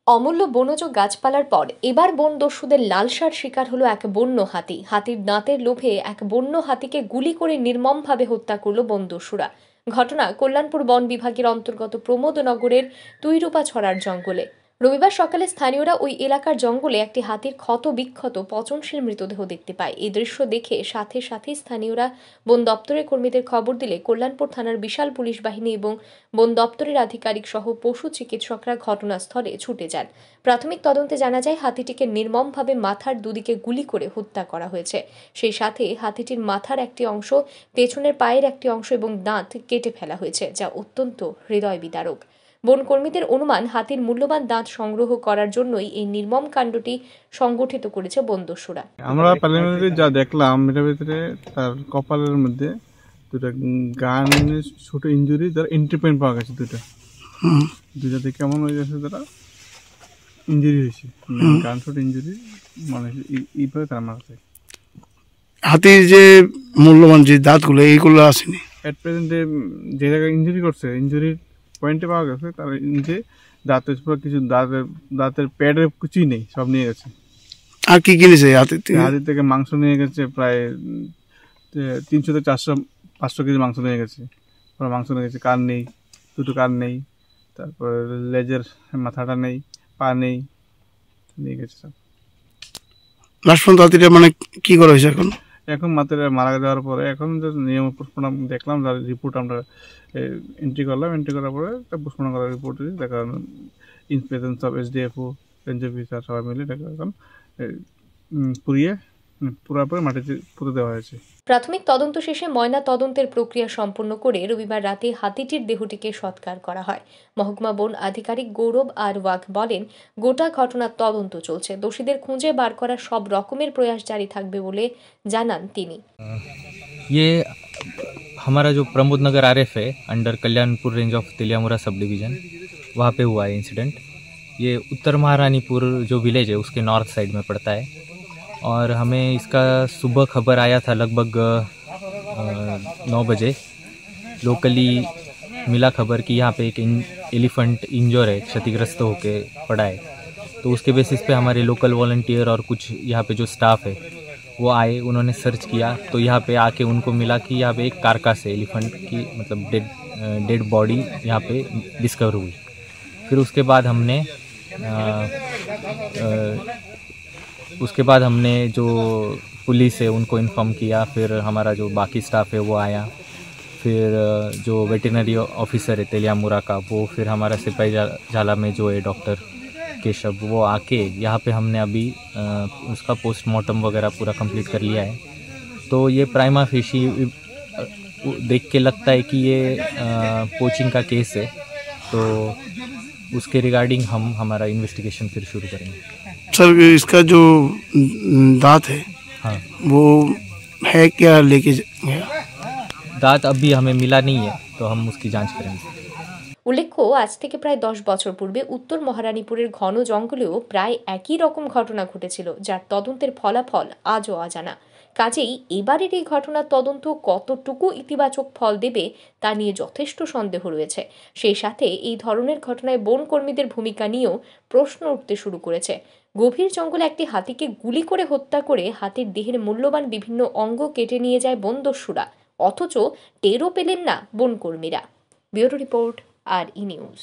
অমূল্য বনজ গাছপালার পর এবার বন দস্যুদের লালসার শিকার হলো এক বন্য হাতি। হাতির দাঁতের লোভে এক বন্য হাতিকে গুলি করে নির্মমভাবে হত্যা করল বন দস্যুরা। ঘটনা কল্যাণপুর বন বিভাগের অন্তর্গত প্রমোদনগরের তুইরুপাছড়ার জঙ্গলে। রবিবার সকালে স্থানীয়রা ওই এলাকার জঙ্গলে একটি হাতির ক্ষত বিক্ষত পচনশীল মৃতদেহ দেখতে পায়। এই দৃশ্য দেখে সাথে সাথে স্থানীয়রা বন দপ্তরের কর্মীদের খবর দিলে কল্যাণপুর থানার বিশাল পুলিশ বাহিনী এবং বন দপ্তরের আধিকারিক সহ পশু চিকিৎসকরা ঘটনাস্থলে ছুটে যান। প্রাথমিক তদন্তে জানা যায় হাতিটিকে নির্মমভাবে মাথার দুদিকে গুলি করে হত্যা করা হয়েছে। সেই সাথে হাতিটির মাথার একটি অংশ, পেছনের পায়ের একটি অংশ এবং দাঁত কেটে ফেলা হয়েছে, যা অত্যন্ত হৃদয় বিদারক। বন কর্মীদের অনুমান হাতির মূল্যবান দাঁত সংগ্রহ করার জন্যই এই নির্মম কাণ্ডটি সংগঠিত করেছে বন দস্যুরা। আমরা প্রিলিমিনারি যা দেখলাম এটার ভিতরে তার কপালের মধ্যে দুটা গানের ছোট ইঞ্জুরি, তার এন্ট্রি পয়েন্ট পাওয়া গেছে দুইটাতে কেমন হয়ে গেছে, তারা ইঞ্জুরি হয়েছে, গান ছোট ইঞ্জুরি, মানে এইভাবে তারা মারছে। হাতির যে মূল্যবান যে দাঁতগুলো এইগুলো আসেনি এট প্রেজেন্টে যে জায়গায় ইঞ্জুরি করছে, ইঞ্জুরির পয়েন্টে পাওয়া গেছে তার যে দাঁতের কিছু দাঁতের প্যাডের কিছুই নেই, সব নিয়ে গেছে। আর কি কিনেছে হাতির থেকে মাংস নিয়ে গেছে প্রায় 300 থেকে 400-500 কেজি মাংস নিয়ে গেছে। মাংস নিয়ে গেছে, কান নেই, দুটো কান নেই, তারপর লেজের মাথাটা নেই, পা নেই, নিয়ে গেছে সব। লাস্ট পর্যন্ত হাতিটা মানে কি করা হয়েছে এখন মারা যাওয়ার পরে এখন নিয়ম পোস্টমর্টম দেখলাম, যার রিপোর্ট আমরা এন্ট্রি করলাম, এন্ট্রি করার পরে পোস্টমর্টম করার রিপোর্ট দেখা ইন্সপেকশন সব এসডিএফও রেঞ্জ অফিসার সবাই মিলে দেখা এখন পুরোপুরি মাটিতে পুঁতে দেওয়া হয়েছে। প্রাথমিক তদন্ত শেষে ময়না তদন্তের প্রক্রিয়া সম্পন্ন করে রবিবার রাতে হাতিটির দেহটিকে সৎকার করা হয়। মহকুমা বন আধিকারিক গৌরব আর ওয়াঘ বলেন, গোটা ঘটনার তদন্ত চলছে, দোষীদের খুঁজে বার করার সব রকমের প্রয়াস জারি থাকবে বলে জানান তিনি। ये हमारा जो प्रमोद नगर आरएफ है under Kalyanpur range of Teliamura sub division, वहाँ पे हुआ है इंसिडेंट। ये उत्तर महारानीपुर जो विलेज है उसके नॉर्थ साइड में पड़ता है और हमें इसका सुबह खबर आया था लगभग 9 बजे। लोकली मिला खबर कि यहाँ पे एक एलिफेंट इंजर है, क्षतिग्रस्त होके पड़ा है। तो उसके बेसिस पे हमारे लोकल वॉलंटियर और कुछ यहाँ पे जो स्टाफ है वो आए, उन्होंने सर्च किया तो यहाँ पे आके उनको मिला कि यहाँ पे एक कारकास है, एलिफेंट की मतलब डेड बॉडी यहाँ पे डिस्कवर हुई। फिर उसके बाद हमने जो पुलिस है उनको इन्फॉर्म किया, फिर हमारा जो बाकी स्टाफ है वो आया, फिर जो वेटरनरी ऑफिसर है तेलियामुरा का वो, फिर हमारा सिपाही झाला में जो है डॉक्टर केशव, वो आके यहाँ पे हमने अभी उसका पोस्टमार्टम वगैरह पूरा कंप्लीट कर लिया है। तो ये प्राइमा फेशी देख के लगता है कि ये पोचिंग का केस है, तो उसके रिगार्डिंग हम हमारा इन्वेस्टिगेशन फिर शुरू करेंगे। सर इसका जो दांत है, हाँ, वो है क्या लेके गया? दांत अभी हमें मिला नहीं है, तो हम उसकी जांच करेंगे। উল্লেখ্য, আজ থেকে প্রায় 10 বছর পূর্বে উত্তর মহারানীপুরের ঘন জঙ্গলেও প্রায় একই রকম ঘটনা ঘটেছিল, যার তদন্তের ফলাফল আজও অজানা। কাজেই এবারের এই ঘটনার তদন্ত কতটুকু ইতিবাচক ফল দেবে তা নিয়ে যথেষ্ট সন্দেহ রয়েছে। সেই সাথে এই ধরনের ঘটনায় বন কর্মীদের ভূমিকা নিয়েও প্রশ্ন উঠতে শুরু করেছে। গভীর জঙ্গলে একটি হাতিকে গুলি করে হত্যা করে হাতির দেহের মূল্যবান বিভিন্ন অঙ্গ কেটে নিয়ে যায় বন দস্যুরা, অথচ টেরও পেলেন না বন কর্মীরা। ব্যুরো রিপোর্ট, আর ই নিউজ।